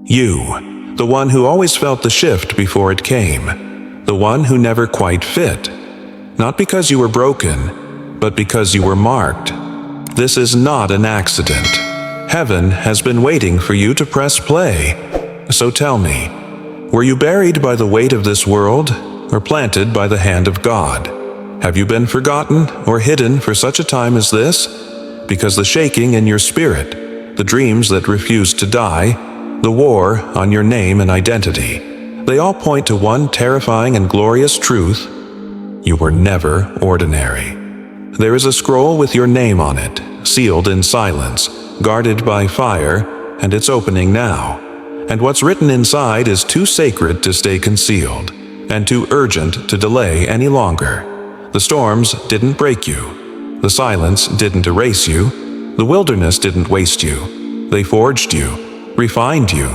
You, the one who always felt the shift before it came, the one who never quite fit. Not because you were broken, but because you were marked. This is not an accident. Heaven has been waiting for you to press play. So tell me, were you buried by the weight of this world, or planted by the hand of God? Have you been forgotten or hidden for such a time as this? Because the shaking in your spirit, the dreams that refuse to die, the war on your name and identity, they all point to one terrifying and glorious truth: you were never ordinary. There is a scroll with your name on it, sealed in silence, guarded by fire, and it's opening now. And what's written inside is too sacred to stay concealed, and too urgent to delay any longer. The storms didn't break you. The silence didn't erase you. The wilderness didn't waste you. They forged you, refined you,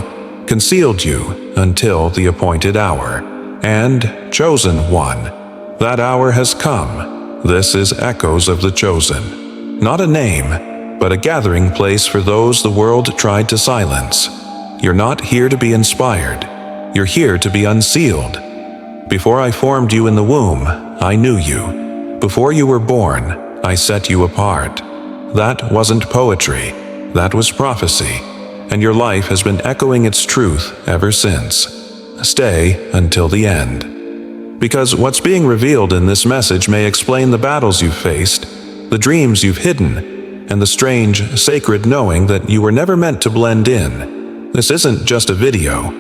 concealed you until the appointed hour. And, chosen one, that hour has come. This is Echoes of the Chosen. Not a name, but a gathering place for those the world tried to silence. You're not here to be inspired. You're here to be unsealed. Before I formed you in the womb, I knew you. Before you were born, I set you apart. That wasn't poetry. That was prophecy. And your life has been echoing its truth ever since. Stay until the end. Because what's being revealed in this message may explain the battles you've faced, the dreams you've hidden, and the strange, sacred knowing that you were never meant to blend in. This isn't just a video.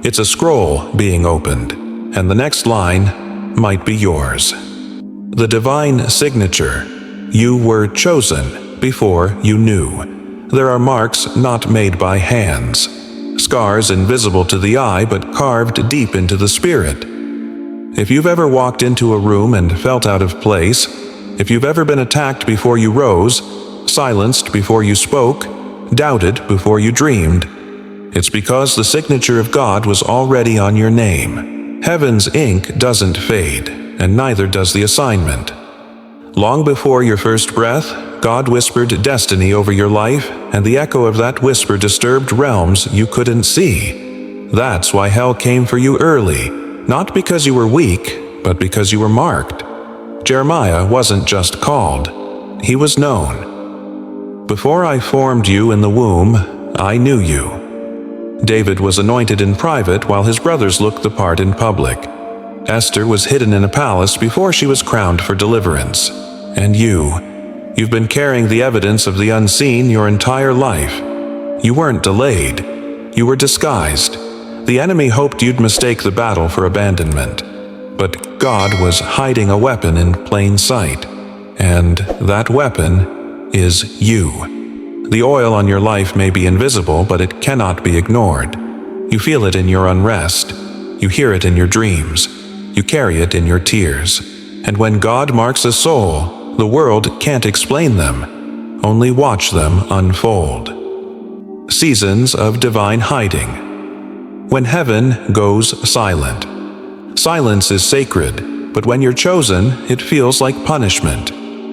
It's a scroll being opened, and the next line might be yours. The divine signature. You were chosen before you knew. There are marks not made by hands, scars invisible to the eye but carved deep into the spirit. If you've ever walked into a room and felt out of place, if you've ever been attacked before you rose, silenced before you spoke, doubted before you dreamed, it's because the signature of God was already on your name. Heaven's ink doesn't fade, and neither does the assignment. Long before your first breath, God whispered destiny over your life, and the echo of that whisper disturbed realms you couldn't see. That's why hell came for you early, not because you were weak, but because you were marked. Jeremiah wasn't just called, he was known. Before I formed you in the womb, I knew you. David was anointed in private while his brothers looked the part in public. Esther was hidden in a palace before she was crowned for deliverance. And you've been carrying the evidence of the unseen your entire life. You weren't delayed. You were disguised. The enemy hoped you'd mistake the battle for abandonment. But God was hiding a weapon in plain sight. And that weapon is you. The oil on your life may be invisible, but it cannot be ignored. You feel it in your unrest. You hear it in your dreams. You carry it in your tears. And when God marks a soul, the world can't explain them. Only watch them unfold. Seasons of divine hiding. When heaven goes silent. Silence is sacred, but when you're chosen, it feels like punishment.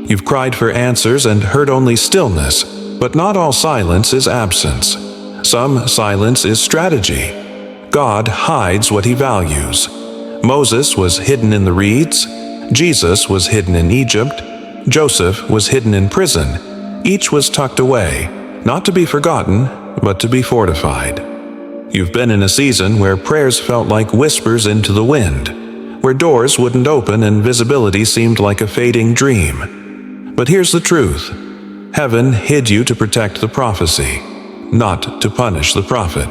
You've cried for answers and heard only stillness, but not all silence is absence. Some silence is strategy. God hides what he values. Moses was hidden in the reeds. Jesus was hidden in Egypt. Joseph was hidden in prison. Each was tucked away, not to be forgotten, but to be fortified. You've been in a season where prayers felt like whispers into the wind, where doors wouldn't open and visibility seemed like a fading dream. But here's the truth. Heaven hid you to protect the prophecy, not to punish the prophet.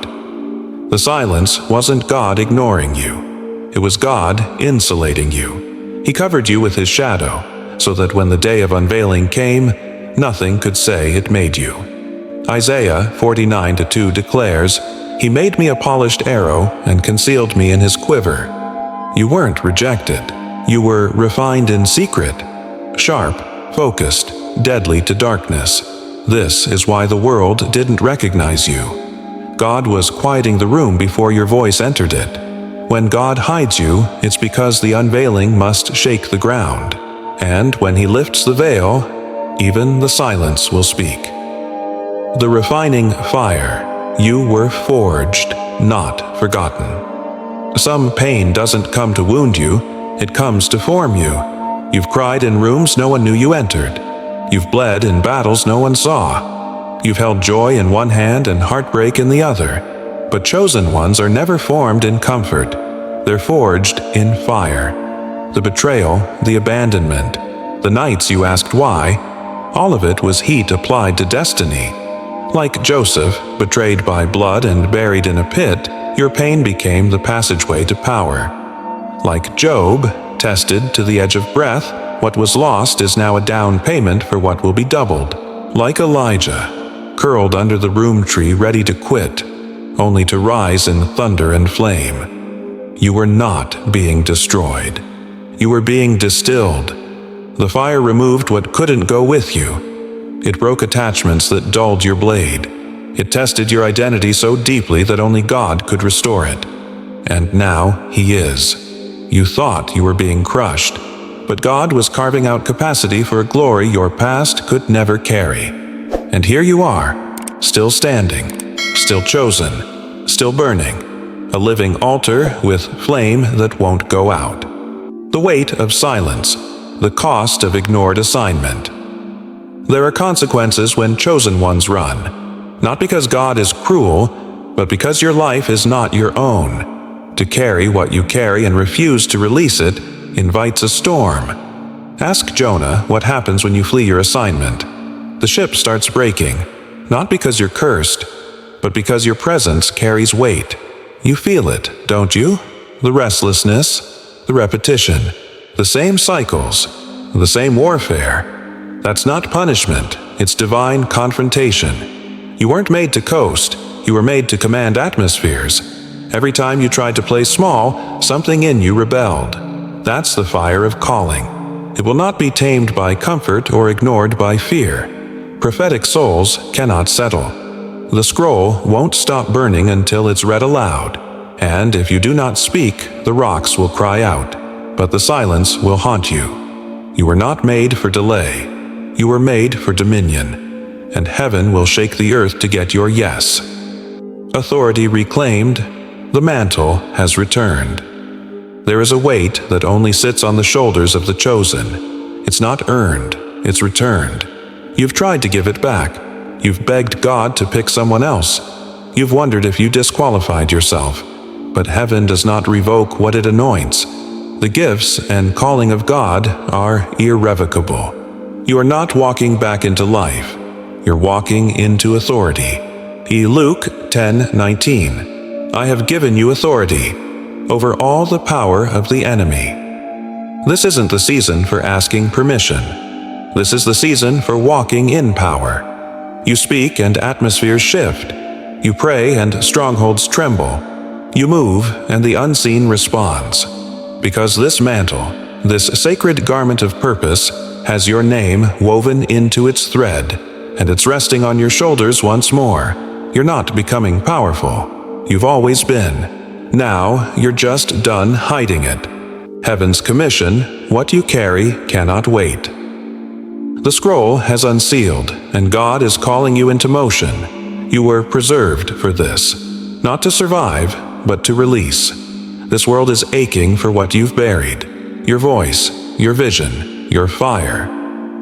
The silence wasn't God ignoring you. It was God insulating you. He covered you with his shadow, so that when the day of unveiling came, nothing could say it made you. Isaiah 49:2 declares, "He made me a polished arrow and concealed me in his quiver." You weren't rejected. You were refined in secret, sharp, focused, deadly to darkness. This is why the world didn't recognize you. God was quieting the room before your voice entered it. When God hides you, it's because the unveiling must shake the ground. And when he lifts the veil, even the silence will speak. The refining fire. You were forged. not forgotten. Some pain doesn't come to wound you, it comes to form you. You've cried in rooms no one knew you entered. You've bled in battles no one saw. You've held joy in one hand and heartbreak in the other. But chosen ones are never formed in comfort. They're forged in fire. The betrayal, the abandonment, the nights you asked why, all of it was heat applied to destiny. Like Joseph, betrayed by blood and buried in a pit, your pain became the passageway to power. Like Job, tested to the edge of breath, what was lost is now a down payment for what will be doubled. Like Elijah, curled under the broom tree ready to quit, only to rise in thunder and flame. You were not being destroyed. You were being distilled. The fire removed what couldn't go with you. It broke attachments that dulled your blade. It tested your identity so deeply that only God could restore it. And now He is. You thought you were being crushed, but God was carving out capacity for a glory your past could never carry. And here you are, still standing, still chosen, still burning, a living altar with flame that won't go out. The weight of silence, the cost of ignored assignment. There are consequences when chosen ones run, not because God is cruel, but because your life is not your own. To carry what you carry and refuse to release it invites a storm. Ask Jonah what happens when you flee your assignment. The ship starts breaking, not because you're cursed, but because your presence carries weight. You feel it, don't you? The restlessness, the repetition, the same cycles, the same warfare. That's not punishment, it's divine confrontation. You weren't made to coast, you were made to command atmospheres. Every time you tried to play small, something in you rebelled. That's the fire of calling. It will not be tamed by comfort or ignored by fear. Prophetic souls cannot settle. The scroll won't stop burning until it's read aloud. And if you do not speak, the rocks will cry out. But the silence will haunt you. You were not made for delay. You were made for dominion. And heaven will shake the earth to get your yes. Authority reclaimed, the mantle has returned. There is a weight that only sits on the shoulders of the chosen. It's not earned, it's returned. You've tried to give it back. You've begged God to pick someone else. You've wondered if you disqualified yourself. But heaven does not revoke what it anoints. The gifts and calling of God are irrevocable. You are not walking back into life. You're walking into authority. Luke 10:19. I have given you authority over all the power of the enemy. This isn't the season for asking permission. This is the season for walking in power. You speak and atmospheres shift. You pray and strongholds tremble. You move and the unseen responds. Because this mantle, this sacred garment of purpose, has your name woven into its thread, and it's resting on your shoulders once more. You're not becoming powerful. You've always been. Now you're just done hiding it. Heaven's commission, what you carry, cannot wait. The scroll has unsealed, and God is calling you into motion. You were preserved for this, not to survive, but to release. This world is aching for what you've buried. Your voice, your vision, your fire.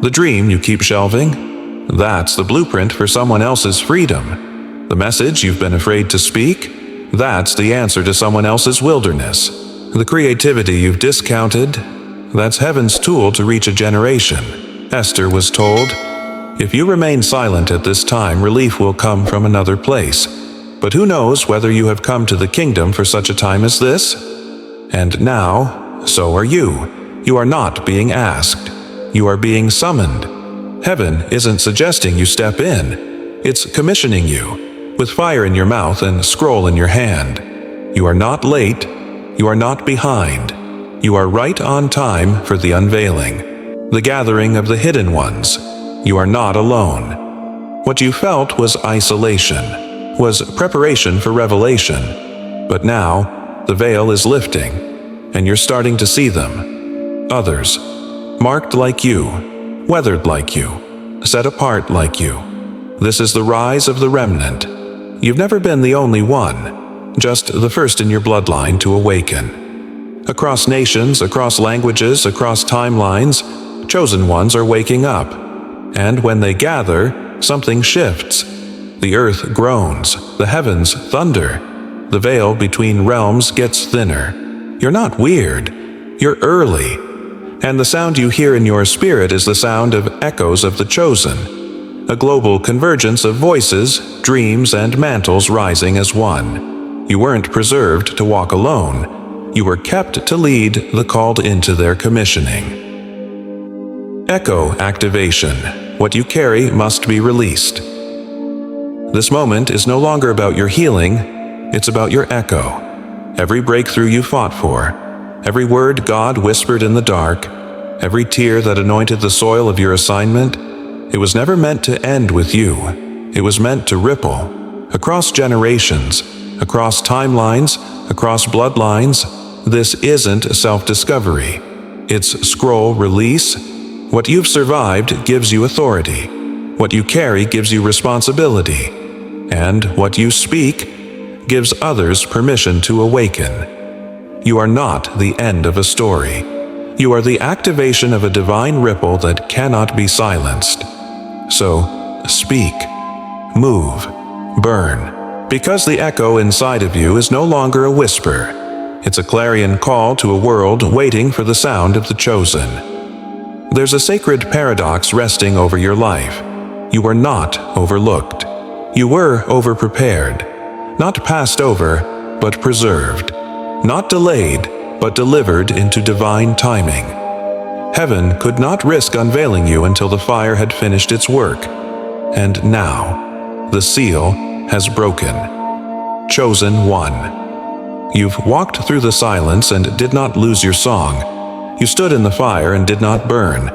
The dream you keep shelving? That's the blueprint for someone else's freedom. The message you've been afraid to speak? That's the answer to someone else's wilderness. The creativity you've discounted? That's heaven's tool to reach a generation. Esther was told, if you remain silent at this time, relief will come from another place. But who knows whether you have come to the kingdom for such a time as this? And now, so are you. You are not being asked. You are being summoned. Heaven isn't suggesting you step in. It's commissioning you, with fire in your mouth and scroll in your hand. You are not late. You are not behind. You are right on time for the unveiling, the gathering of the hidden ones. You are not alone. What you felt was isolation, was preparation for revelation. But now, the veil is lifting, and you're starting to see them. Others, marked like you, weathered like you, set apart like you. This is the rise of the remnant. You've never been the only one. just the first in your bloodline to awaken. Across nations, across languages, across timelines, chosen ones are waking up. And when they gather, something shifts. The earth groans, the heavens thunder. The veil between realms gets thinner. You're not weird, you're early. And the sound you hear in your spirit is the sound of echoes of the chosen. A global convergence of voices, dreams, and mantles rising as one. You weren't preserved to walk alone. You were kept to lead the called into their commissioning. Echo activation. What you carry must be released. This moment is no longer about your healing, it's about your echo. Every breakthrough you fought for, every word God whispered in the dark, every tear that anointed the soil of your assignment, it was never meant to end with you. It was meant to ripple across generations, across timelines, across bloodlines. This isn't self-discovery. It's scroll release. What you've survived gives you authority. What you carry gives you responsibility. And what you speak gives others permission to awaken. You are not the end of a story. You are the activation of a divine ripple that cannot be silenced. So, speak, move, burn, because the echo inside of you is no longer a whisper. It's a clarion call to a world waiting for the sound of the chosen. There's a sacred paradox resting over your life. You were not overlooked. You were overprepared. Not passed over, but preserved. Not delayed, but delivered into divine timing. Heaven could not risk unveiling you until the fire had finished its work. And now, the seal has broken. Chosen one. You've walked through the silence and did not lose your song. You stood in the fire and did not burn.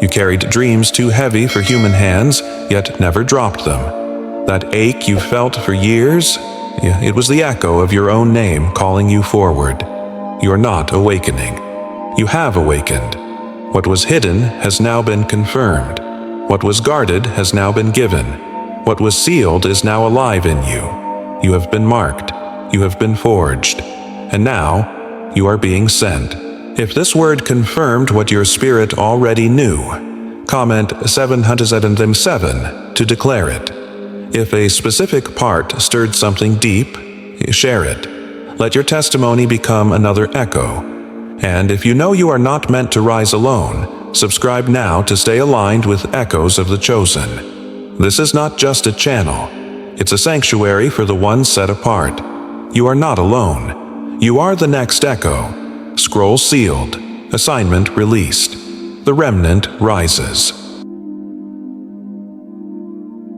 You carried dreams too heavy for human hands, yet never dropped them. That ache you felt for years, it was the echo of your own name calling you forward. You're not awakening. You have awakened. What was hidden has now been confirmed. What was guarded has now been given. What was sealed is now alive in you. You have been marked. You have been forged. And now, you are being sent. If this word confirmed what your spirit already knew, comment 707 to declare it. If a specific part stirred something deep, share it. Let your testimony become another echo. And if you know you are not meant to rise alone, subscribe now to stay aligned with echoes of the chosen. This is not just a channel. It's a sanctuary for the ones set apart. You are not alone. You are the next echo. Scroll sealed. Assignment released. The remnant rises.